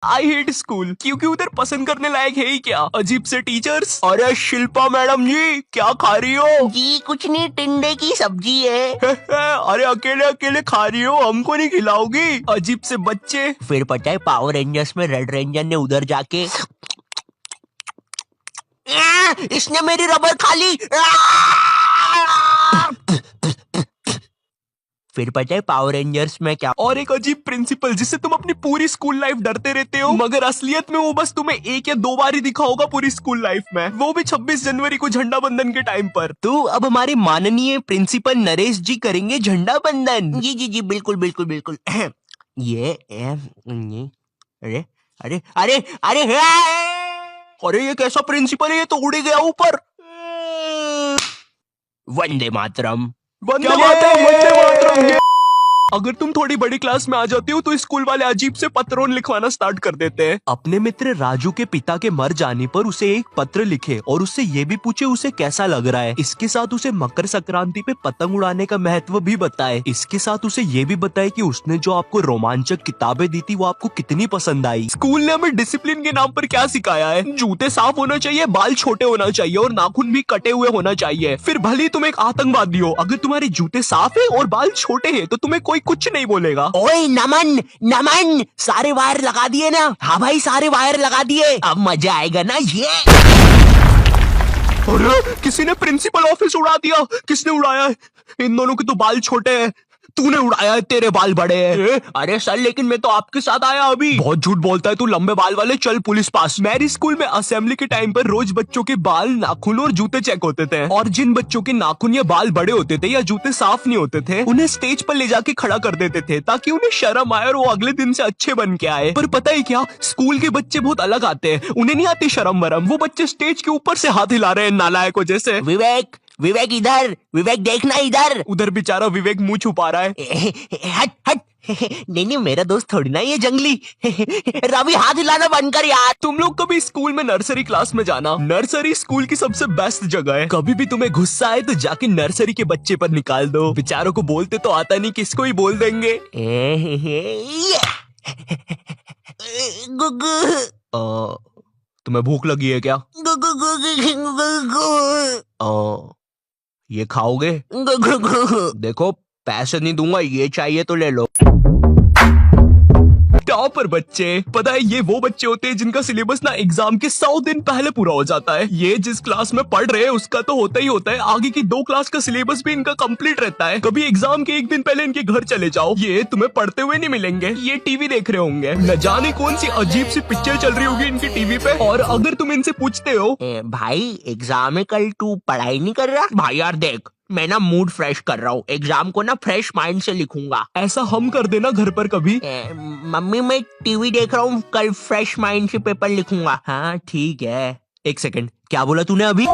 I hate school क्योंकि उधर पसंद करने लायक है ही क्या, अजीब से टीचर्स। अरे शिल्पा मैडम जी क्या खा रही हो? जी कुछ नहीं, टिंडे की सब्जी है। अरे अकेले अकेले खा रही हो, हमको नहीं खिलाओगी? अजीब से बच्चे। फिर पता है पावर रेंजर्स में रेड रेंजर ने उधर जाके इसने मेरी रबर खा ली। फिर पता है पावर रेंजर्स में क्या। और एक अजीब प्रिंसिपल जिससे तुम अपनी पूरी स्कूल लाइफ डरते रहते हो, मगर असलियत में वो बस तुम्हें 1 या 2 बार ही दिखा होगा पूरी स्कूल लाइफ में, वो भी 26 जनवरी को झंडा बंधन के टाइम पर। तो अब हमारे माननीय प्रिंसिपल नरेश जी करेंगे झंडा बंधन। जी जी जी बिल्कुल बिल्कुल बिल्कुल। ये अरे अरे अरे अरे अरे ये कैसा प्रिंसिपल है, ये तो उड़ ही गया ऊपर। वंदे मातरम। वंदे मातरम, वंदे मातरम। अगर तुम थोड़ी बड़ी क्लास में आ जाती हो तो स्कूल वाले अजीब से पत्रों लिखवाना स्टार्ट कर देते हैं। अपने मित्र राजू के पिता के मर जाने पर उसे एक पत्र लिखे और उससे ये भी पूछे उसे कैसा लग रहा है। इसके साथ उसे मकर संक्रांति पे पतंग उड़ाने का महत्व भी बताए। इसके साथ उसे ये भी बताए कि उसने जो आपको रोमांचक किताबें दी थी वो आपको कितनी पसंद आई। स्कूल ने हमें डिसिप्लिन के नाम पर क्या सिखाया है? जूते साफ होना चाहिए, बाल छोटे होना चाहिए और नाखून भी कटे हुए होना चाहिए। फिर भले ही तुम एक आतंकवादी हो, अगर तुम्हारे जूते साफ है और बाल छोटे हैं तो तुम्हें कोई कुछ नहीं बोलेगा। ओए नमन नमन, सारे वायर लगा दिए ना? हाँ भाई सारे वायर लगा दिए, अब मजा आएगा ना ये। अरे किसी ने प्रिंसिपल ऑफिस उड़ा दिया। किसने उड़ाया है? इन दोनों के तो बाल छोटे हैं। तूने उड़ाया है, तेरे बाल बड़े हैं। अरे सर लेकिन मैं तो आपके साथ आया अभी। बहुत झूठ बोलता है तू, लंबे बाल वाले, चल पुलिस पास। मेरी स्कूल में असेंबली के टाइम पर रोज बच्चों के बाल, नाखून और जूते चेक होते थे, और जिन बच्चों के नाखून या बाल बड़े होते थे या जूते साफ नहीं होते थे उन्हें स्टेज पर ले जाके खड़ा कर देते थे ताकि उन्हें शर्म आए और वो अगले दिन से अच्छे बन के आए। पर पता है क्या, स्कूल के बच्चे बहुत अलग आते हैं, उन्हें नहीं आती शर्म वरम। वो बच्चे स्टेज के ऊपर से हाथ हिला रहे हैं नालायकों जैसे। विवेक विवेक इधर, विवेक देखना इधर। उधर बेचारा विवेक मुंह छुपा रहा है। हट हट। नहीं नहीं मेरा दोस्त थोड़ी ना ये जंगली। रवि हाथ हिलाना बंद कर यार। तुम लोग कभी स्कूल में नर्सरी क्लास में जाना, नर्सरी स्कूल की सबसे बेस्ट जगह है। कभी भी तुम्हें गुस्सा आए तो जाके नर्सरी के बच्चे पर निकाल दो, बेचारों को बोलते तो आता नहीं, किसको ही बोल देंगे। तुम्हें भूख लगी है क्या? ये खाओगे? देखो पैसे नहीं दूंगा, ये चाहिए तो ले लो। टॉपर बच्चे, पता है ये वो बच्चे होते हैं जिनका सिलेबस ना एग्जाम के 100 दिन पहले पूरा हो जाता है। ये जिस क्लास में पढ़ रहे हैं उसका तो होता ही होता है, आगे की 2 क्लास का सिलेबस भी इनका कंप्लीट रहता है। कभी एग्जाम के 1 दिन पहले इनके घर चले जाओ, ये तुम्हें पढ़ते हुए नहीं मिलेंगे, ये टीवी देख रहे होंगे। न जाने कौन सी अजीब सी पिक्चर चल रही होगी इनकी टीवी पे। और अगर तुम इनसे पूछते हो भाई एग्जाम है कल, तू पढ़ाई नहीं कर रहा? भाई यार देख मैं ना मूड फ्रेश कर रहा हूँ, एग्जाम को ना फ्रेश माइंड से लिखूंगा। ऐसा हम कर देना घर पर कभी। मम्मी मैं टीवी देख रहा हूँ, कल फ्रेश माइंड से पेपर लिखूंगा। हाँ ठीक है। 1 सेकंड, क्या बोला तूने अभी?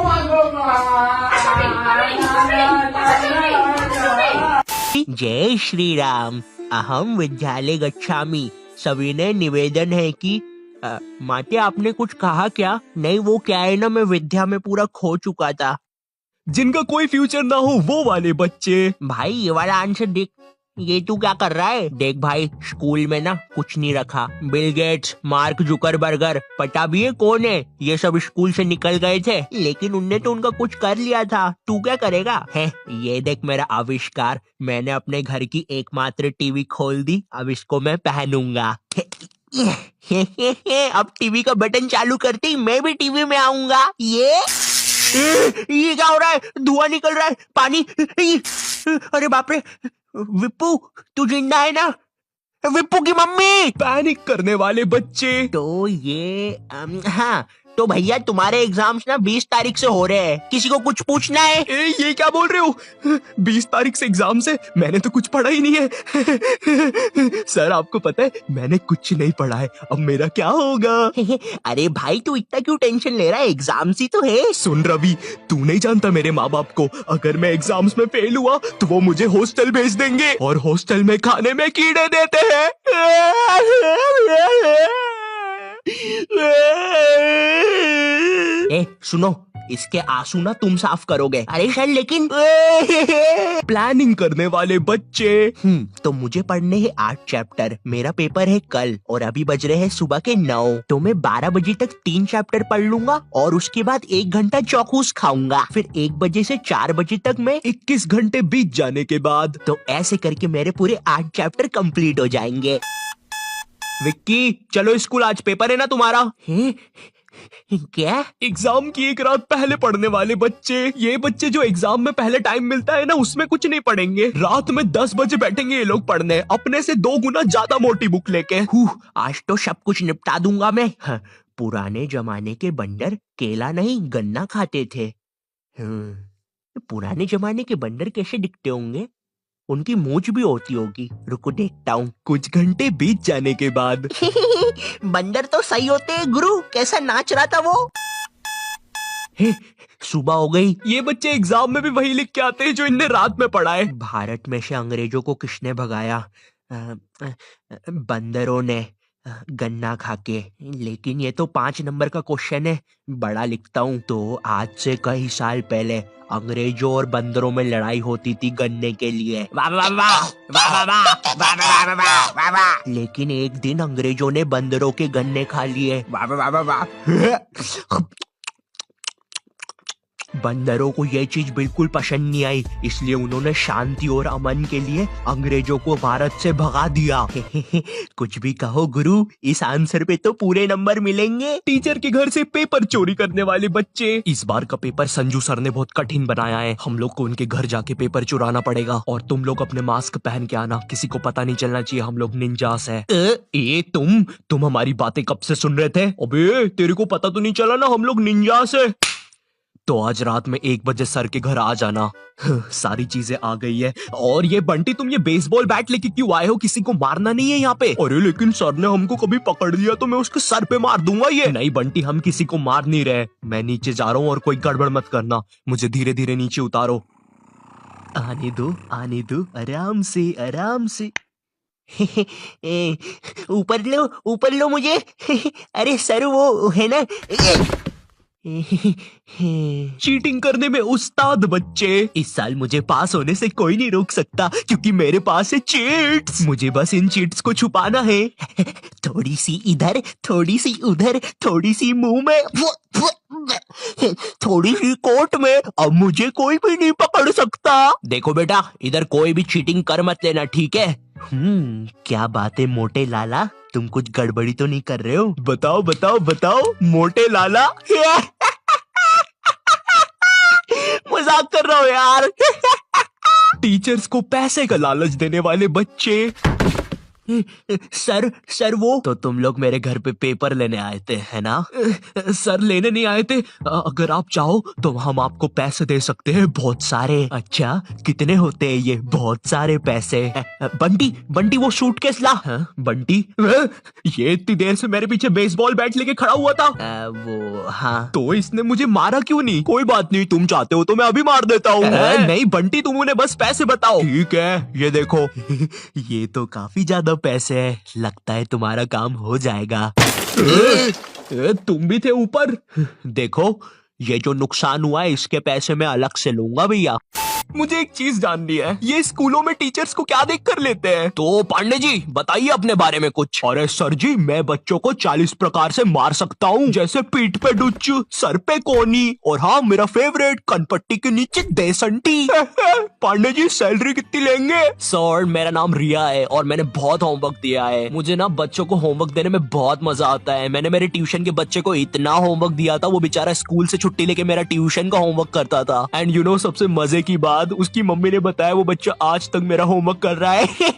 जय श्री राम, अहम विद्यालय गच्छामि। सविनय निवेदन है कि माते आपने कुछ कहा क्या? नहीं वो क्या है ना, मैं विद्या में पूरा खो चुका था। जिनका कोई फ्यूचर ना हो वो वाले बच्चे। भाई ये वाला आंसर देख, ये तू क्या कर रहा है? देख भाई स्कूल में ना कुछ नहीं रखा। बिल गेट्स, मार्क जुकरबर्गर, पता भी है कौन है, ये सब स्कूल से निकल गए थे, लेकिन उनने तो उनका कुछ कर लिया था। तू क्या करेगा? है ये देख मेरा आविष्कार, मैंने अपने घर की एकमात्र टीवी खोल दी, अब इसको मैं पहनूंगा। अब टीवी का बटन चालू करते ही मैं भी टीवी में आऊंगा। ये क्या हो रहा है? धुआं निकल रहा है, पानी। अरे बाप रे, विप्पू तू जिंदा है ना? विप्पू की मम्मी। पैनिक करने वाले बच्चे। तो ये हाँ तो भैया तुम्हारे एग्जाम्स ना 20 तारीख से हो रहे हैं, किसी को कुछ पूछना है? ये क्या बोल रहे हो? 20 तारीख से एग्जाम से? मैंने तो कुछ पढ़ा ही नहीं है। सर आपको पता है मैंने कुछ नहीं पढ़ा है, अब मेरा क्या होगा? अरे भाई तू इतना क्यों टेंशन ले रहा है, एग्जाम्स ही तो है। सुन रवि, तू नहीं जानता मेरे माँ बाप को, अगर मैं एग्जाम्स में फेल हुआ तो वो मुझे हॉस्टल भेज देंगे, और हॉस्टल में खाने में कीड़े देते हैं। सुनो इसके आंसू ना तुम साफ करोगे। अरे सर लेकिन प्लानिंग करने वाले बच्चे। तो मुझे पढ़ने हैं 8 चैप्टर, मेरा पेपर है कल और अभी बज रहे हैं सुबह के 9, तो मैं 12 बजे तक 3 चैप्टर पढ़ लूंगा और उसके बाद 1 घंटा चौकूस खाऊंगा, फिर 1 बजे से 4 बजे तक मैं 21 घंटे बीत जाने के बाद तो ऐसे करके मेरे पूरे 8 चैप्टर कंप्लीट हो जाएंगे। विक्की चलो स्कूल, आज पेपर है ना तुम्हारा। क्या? एग्जाम की एक रात पहले पढ़ने वाले बच्चे, ये बच्चे जो एग्जाम में पहले टाइम मिलता है ना उसमें कुछ नहीं पढ़ेंगे, रात में 10 बजे बैठेंगे ये लोग पढ़ने, अपने से 2 गुना ज्यादा मोटी बुक लेके। आज तो सब कुछ निपटा दूंगा मैं। पुराने जमाने के बंदर केला नहीं गन्ना खाते थे। पुराने जमाने के बंदर कैसे दिखते होंगे? उनकी मूंछ भी होती होगी, रुको देखता हूँ। कुछ घंटे बीत जाने के बाद बंदर तो सही होते हैं गुरु, कैसा नाच रहा था वो। सुबह हो गई। ये बच्चे एग्जाम में भी वही लिख के आते हैं जो इनने रात में पढ़ा है। भारत में से अंग्रेजों को किसने भगाया? बंदरों ने, गन्ना खाके। लेकिन ये तो 5 नंबर का क्वेश्चन है, बड़ा लिखता हूँ। तो आज से कई साल पहले अंग्रेजों और बंदरों में लड़ाई होती थी गन्ने के लिए। वाह वाह वाह वाह वाह वाह वाह वाह वाह वाह वाह। लेकिन एक दिन अंग्रेजों ने बंदरों के गन्ने खा लिए। वाह वाह वाह वाह। बंदरों को ये चीज बिल्कुल पसंद नहीं आई, इसलिए उन्होंने शांति और अमन के लिए अंग्रेजों को भारत से भगा दिया। कुछ भी कहो गुरु, इस आंसर पे तो पूरे नंबर मिलेंगे। टीचर के घर से पेपर चोरी करने वाले बच्चे। इस बार का पेपर संजू सर ने बहुत कठिन बनाया है, हम लोग को उनके घर जाके पेपर चुराना पड़ेगा और तुम लोग अपने मास्क पहन के आना, किसी को पता नहीं चलना चाहिए हम लोग निंजास है। ये तुम हमारी बातें कब से सुन रहे थे? अबे तेरे को पता तो नहीं चला ना हम लोग निंजास है। तो आज रात में 1 बजे सर के घर आ जाना। सारी चीजें आ गई है। और ये बंटी, तुम ये बेसबॉल बैट लेके क्यों आए हो? किसी को मारना नहीं है यहाँ पे। अरे लेकिन सर ने हमको कभी पकड़ लिया तो मैं उसके सर पे मार दूंगा ये। नहीं बंटी, हम किसी को मार नहीं रहे। मैं नीचे जा रहा हूँ और कोई गड़बड़ मत करना, मुझे धीरे धीरे नीचे उतारो। आने दो आराम से आराम से। ऊपर लो मुझे। अरे सर वो है ना। चीटिंग करने में उस्ताद बच्चे। इस साल मुझे पास होने से कोई नहीं रोक सकता क्योंकि मेरे पास है चीट्स। मुझे बस इन चीट्स को छुपाना है। थोड़ी सी इधर, थोड़ी सी उधर, थोड़ी सी मुंह में, थोड़ी सी कोट में, अब मुझे कोई भी नहीं पकड़ सकता। देखो बेटा, इधर कोई भी चीटिंग कर मत लेना, ठीक है? क्या बात है मोटे लाला, तुम कुछ गड़बड़ी तो नहीं कर रहे हो? बताओ बताओ बताओ मोटे लाला। मजाक कर रहा हूँ यार। टीचर्स को पैसे का लालच देने वाले बच्चे। सर वो तो तुम लोग मेरे घर पे पेपर लेने आए थे है ना? सर लेने नहीं आए थे, अगर आप चाहो तो हम आपको पैसे दे सकते हैं, बहुत सारे। अच्छा कितने होते हैं ये? बहुत सारे पैसे। बंटी वो सूटकेस ला। बंटी ये इतनी देर से मेरे पीछे बेसबॉल बैट लेके खड़ा हुआ था। वो हाँ। तो इसने मुझे मारा क्यों नहीं? कोई बात नहीं, तुम चाहते हो तो मैं अभी मार देता हूँ। नहीं बंटी, तुम उन्हें बस पैसे बताओ। ठीक है, ये देखो। ये तो काफी ज्यादा पैसे है, लगता है तुम्हारा काम हो जाएगा। तुम भी थे ऊपर। देखो ये जो नुकसान हुआ है इसके पैसे मैं अलग से लूंगा भैया। मुझे एक चीज जाननी है, ये स्कूलों में टीचर्स को क्या देख कर लेते हैं? तो पांडे जी बताइए अपने बारे में कुछ। अरे सर जी, मैं बच्चों को 40 प्रकार से मार सकता हूँ, जैसे पीठ पे डुच्च, सर पे कोनी, और हाँ मेरा फेवरेट, कनपट्टी के नीचे देसंटी। पांडे जी सैलरी कितनी लेंगे? सर मेरा नाम रिया है और मैंने बहुत होमवर्क दिया है। मुझे ना बच्चों को होमवर्क देने में बहुत मजा आता है। मैंने मेरे ट्यूशन के बच्चे को इतना होमवर्क दिया था, वो बेचारा स्कूल से छुट्टी लेके मेरा ट्यूशन का होमवर्क करता था। एंड यू नो सबसे मजे की बात, उसकी मम्मी ने बताया वो बच्चा आज तक मेरा होमवर्क कर रहा है।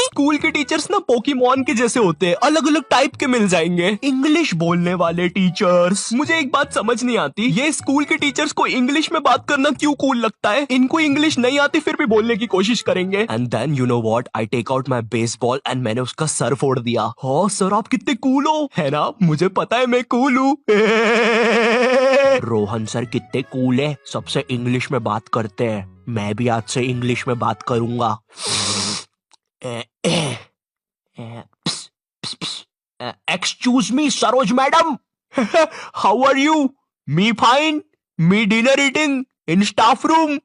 स्कूल के टीचर्स ना पोकेमॉन के जैसे होते हैं, अलग अलग टाइप के मिल जाएंगे। इंग्लिश बोलने वाले टीचर्स। मुझे एक बात समझ नहीं आती, ये स्कूल के टीचर्स को इंग्लिश में बात करना क्यों कूल लगता है? इनको इंग्लिश नहीं आती फिर भी बोलने की कोशिश करेंगे। And then you know what, I take out my baseball and मैंने उसका सर फोड़ दिया। हाँ सर आप कितने कूल हो, है ना? मुझे पता है मैं कूल हूँ। रोहन सर कितने कूल है, सबसे इंग्लिश में बात करते हैं। मैं भी आज से इंग्लिश में बात करूंगा। Excuse me Saroj madam. How are you? Me fine, me dinner eating in staff room.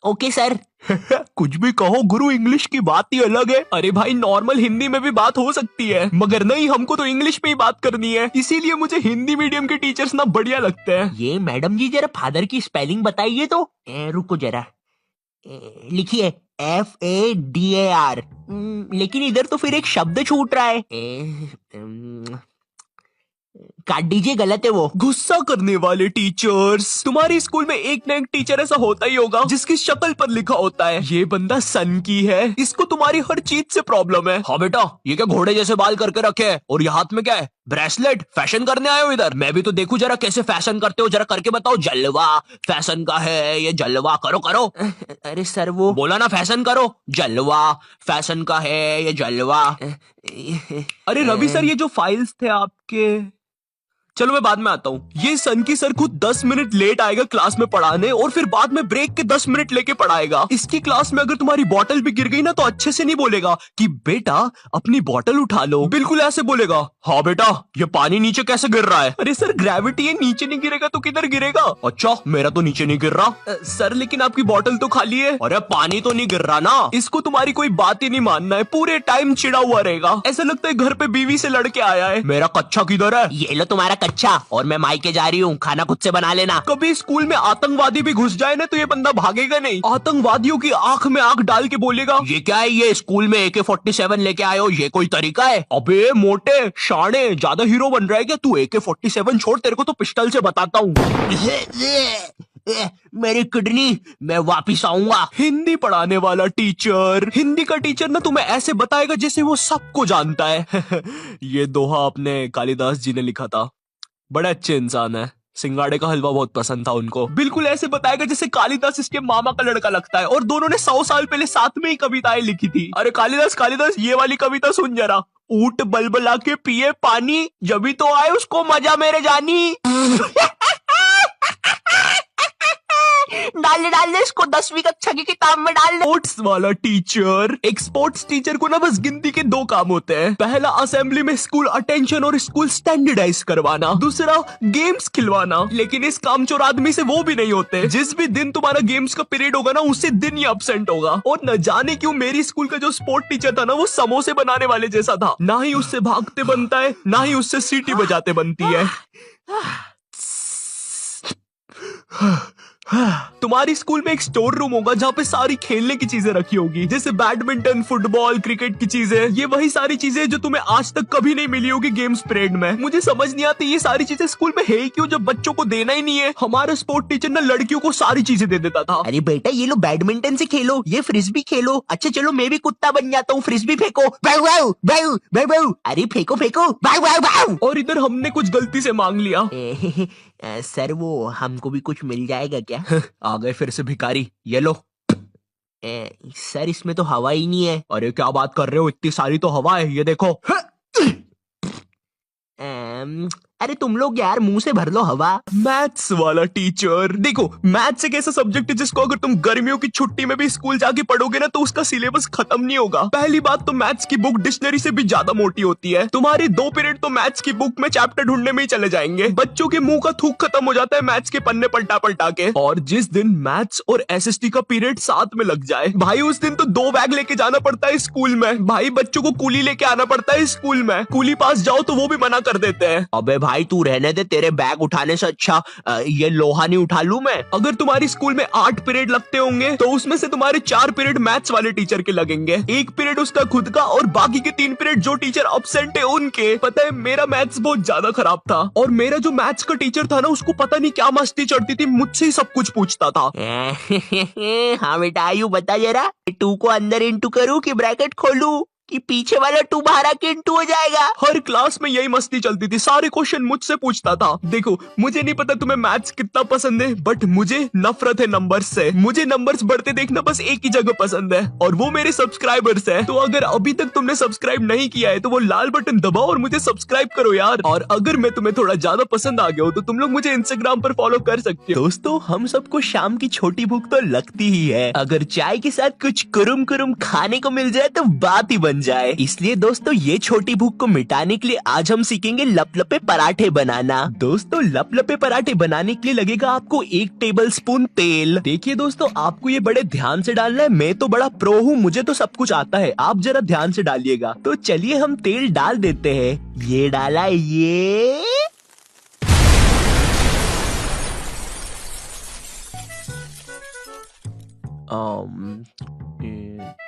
Okay sir. कुछ भी कहो गुरु, इंग्लिश की बात ही अलग है। अरे भाई नॉर्मल हिंदी में भी बात हो सकती है, मगर नहीं, हमको तो इंग्लिश में ही बात करनी है, इसीलिए मुझे हिंदी मीडियम के टीचर्स ना बढ़िया लगते हैं। ये मैडम जी जरा फादर की स्पेलिंग बताइए तो। रुको जरा, लिखिए FADAR। लेकिन इधर तो फिर एक शब्द छूट रहा है। काट दीजिए, गलत है वो। गुस्सा करने वाले टीचर्स। तुम्हारे स्कूल में एक ना एक टीचर ऐसा होता ही होगा जिसकी शक्ल पर लिखा होता है ये बंदा सन की है, इसको तुम्हारी हर चीज से प्रॉब्लम है। हाँ बेटा, ये क्या घोड़े जैसे बाल करके रखे है, और ये हाथ में क्या है, ब्रेसलेट? फैशन करने आए हो इधर? मैं भी तो देखूं जरा कैसे फैशन करते हो, जरा करके बताओ। जलवा फैशन का है ये, जलवा करो करो। अरे सर वो बोला ना फैशन करो, जलवा फैशन का है ये, जलवा। अरे रवि सर, ये जो फाइल्स थे आपके, चलो मैं बाद में आता हूँ। ये सन की सर खुद 10 मिनट लेट आएगा क्लास में पढ़ाने, और फिर बाद में ब्रेक के 10 मिनट लेके पढ़ाएगा। इसकी क्लास में अगर तुम्हारी बोतल भी गिर गई ना तो अच्छे से नहीं बोलेगा कि बेटा अपनी बोतल उठा लो, बिल्कुल ऐसे बोलेगा, हाँ बेटा ये पानी नीचे कैसे गिर रहा है? अरे सर ग्रेविटी है, नीचे नहीं गिरेगा तो किधर गिरेगा? अच्छा मेरा तो नीचे नहीं गिर रहा। सर लेकिन आपकी बोतल तो खाली है। अरे पानी तो नहीं गिर रहा ना। इसको तुम्हारी कोई बात ही नहीं मानना है, पूरे टाइम चिड़ा हुआ रहेगा, ऐसा लगता है घर पे बीवी से लड़के आया है। मेरा कच्चा किधर है? ये लो तुम्हारा कच्चा, और मैं मायके जा रही हूँ, खाना खुद से बना लेना। कभी स्कूल में आतंकवादी भी घुस जाए ना तो ये बंदा भागेगा नहीं, आतंकवादियों की आंख में आंख डाल के बोलेगा, ये क्या है, ये स्कूल में AK-47 लेके आए हो, ये कोई तरीका है? अबे मोटे शाणे, ज्यादा हीरो बन रहा है क्या तू? AK-47 छोड़, तेरे को तो पिस्टल से बताता हूँ। मेरी किडनी, मैं वापिस आऊंगा। हिंदी पढ़ाने वाला टीचर, हिंदी का टीचर ना तुम्हें ऐसे बताएगा जैसे वो सबको जानता है। ये दोहा अपने कालिदास जी ने लिखा था, बड़े अच्छे इंसान है, सिंगाड़े का हलवा बहुत पसंद था उनको। बिल्कुल ऐसे बताएगा जैसे कालिदास इसके मामा का लड़का लगता है, और दोनों ने 100 साल पहले साथ में ही कविताएं लिखी थी। अरे कालिदास कालिदास, ये वाली कविता सुन जरा। ऊंट बलबला के पिए पानी, जभी तो आए उसको मजा मेरे जानी। डाल दे इसको 10वीं कक्षा की किताब में डाल दे। स्पोर्ट्स वाला टीचर। एक स्पोर्ट्स टीचर को ना बस गिनती के 2 काम होते हैं। पहला असेंबली में स्कूल अटेंशन और स्कूल स्टैंडर्डाइज करवाना, दूसरा गेम्स खिलवाना। लेकिन इस कामचोर आदमी से वो भी नहीं होते। जिस भी दिन तुम्हारा गेम्स का पीरियड होगा ना, उसी दिन ही एब्सेंट होगा। और न जाने क्यों मेरी स्कूल का जो स्पोर्ट टीचर था ना, वो समोसे बनाने वाले जैसा था, ना ही उससे भागते बनता है, ना ही उससे सीटी बजाते बनती है। तुम्हारी स्कूल में एक स्टोर रूम होगा जहाँ पे सारी खेलने की चीजें रखी होगी, जैसे बैडमिंटन, फुटबॉल, क्रिकेट की चीजें। ये वही सारी चीजें जो तुम्हें आज तक कभी नहीं मिली होगी गेम्स पीरियड में। मुझे समझ नहीं आती ये सारी चीजें स्कूल में है ही क्यों, जब बच्चों को देना ही नहीं है। हमारा स्पोर्ट टीचर ना लड़कियों को सारी चीजें दे देता था। अरे बेटा ये लो बैडमिंटन से खेलो, ये फ्रिस्बी खेलो। अच्छा चलो मैं भी कुत्ता बन जाता हूँ, फ्रिस्बी फेंको। बाऊ बाऊ बाऊ बाऊ बाऊ। अरे फेंको फेंको, बाऊ बाऊ बाऊ। और इधर हमने कुछ गलती से मांग लिया। सर वो हमको भी कुछ मिल जाएगा क्या? आ गए फिर से भिखारी, ये लो। सर इसमें तो हवा ही नहीं है। अरे क्या बात कर रहे हो, इतनी सारी तो हवा है, ये देखो। अरे तुम लोग यार मुंह से भर लो हवा। मैथ्स वाला टीचर। देखो मैथ्स एक ऐसा सब्जेक्ट है जिसको अगर तुम गर्मियों की छुट्टी में भी स्कूल जाके पढ़ोगे ना तो उसका सिलेबस खत्म नहीं होगा। पहली बात तो मैथ्स की बुक डिक्शनरी से भी ज्यादा मोटी होती है। तुम्हारे 2 पीरियड तो मैथ्स की बुक में चैप्टर ढूंढने में ही चले जाएंगे। बच्चों के मुंह का थूक खत्म हो जाता है मैथ्स के पन्ने पलटा पलटा के। और जिस दिन मैथ्स और SST का पीरियड साथ में लग जाए भाई, उस दिन तो 2 बैग लेके जाना पड़ता है स्कूल में। भाई बच्चों को कूली लेके आना पड़ता है स्कूल में। कूली पास जाओ तो वो भी मना कर देते हैं। अबे भाई तू रहने दे, तेरे बैग उठाने से अच्छा ये लोहा नहीं उठा लूं मैं। अगर तुम्हारी स्कूल में 8 पीरियड लगते होंगे तो उसमें से तुम्हारे 4 पीरियड मैथ्स वाले टीचर के लगेंगे, 1 पीरियड उसका खुद का, और बाकी के 3 पीरियड जो टीचर एब्सेंट है उनके। पता है मेरा मैथ्स बहुत ज्यादा खराब था, और मेरा जो मैथ्स का टीचर था ना उसको पता नहीं क्या मस्ती चढ़ती थी, मुझसे ही सब कुछ पूछता था। हाँ बेटा आयु बता जरा, 2 को अंदर इंटू करूं कि ब्रैकेट खोलूं कि पीछे वाला 2 बाहर आके इंटू हो जाएगा। हर क्लास में यही मस्ती चलती थी, सारे क्वेश्चन मुझसे पूछता था। देखो मुझे नहीं पता तुम्हें मैथ्स कितना पसंद है, बट मुझे नफरत है नंबर्स से। मुझे नंबर्स बढ़ते देखना बस एक ही जगह पसंद है, और वो मेरे सब्सक्राइबर्स है। तो अगर अभी तक तुमने सब्सक्राइब नहीं किया है तो वो लाल बटन दबाओ और मुझे सब्सक्राइब करो यार। और अगर मैं तुम्हें थोड़ा ज्यादा पसंद आ गया हो तो तुम लोग मुझे इंस्टाग्राम पर फॉलो कर सकते हो। दोस्तों हम सबको शाम की छोटी भूख तो लगती ही है, अगर चाय के साथ कुछ कुरुम कुरुम खाने को मिल जाए तो बात ही बन बन जाए। इसलिए दोस्तों ये छोटी भूख को मिटाने के लिए आज हम सीखेंगे लपलपे पराठे बनाना। दोस्तों लपलपे पराठे बनाने के लिए लगेगा आपको 1 टेबलस्पून तेल। देखिए दोस्तों आपको ये बड़े ध्यान से डालना है, मैं तो बड़ा प्रो हूँ, मुझे तो सब कुछ आता है, आप जरा ध्यान से डालिएगा। तो चलिए हम तेल डाल देते हैं। ये डाला, ये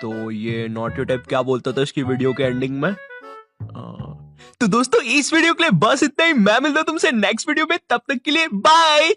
तो ये नॉटी टाइप क्या बोलता था इसकी वीडियो के एंडिंग में। तो दोस्तों इस वीडियो के लिए बस इतना ही। मैं मिलता हूं तुमसे नेक्स्ट वीडियो में, तब तक के लिए बाय।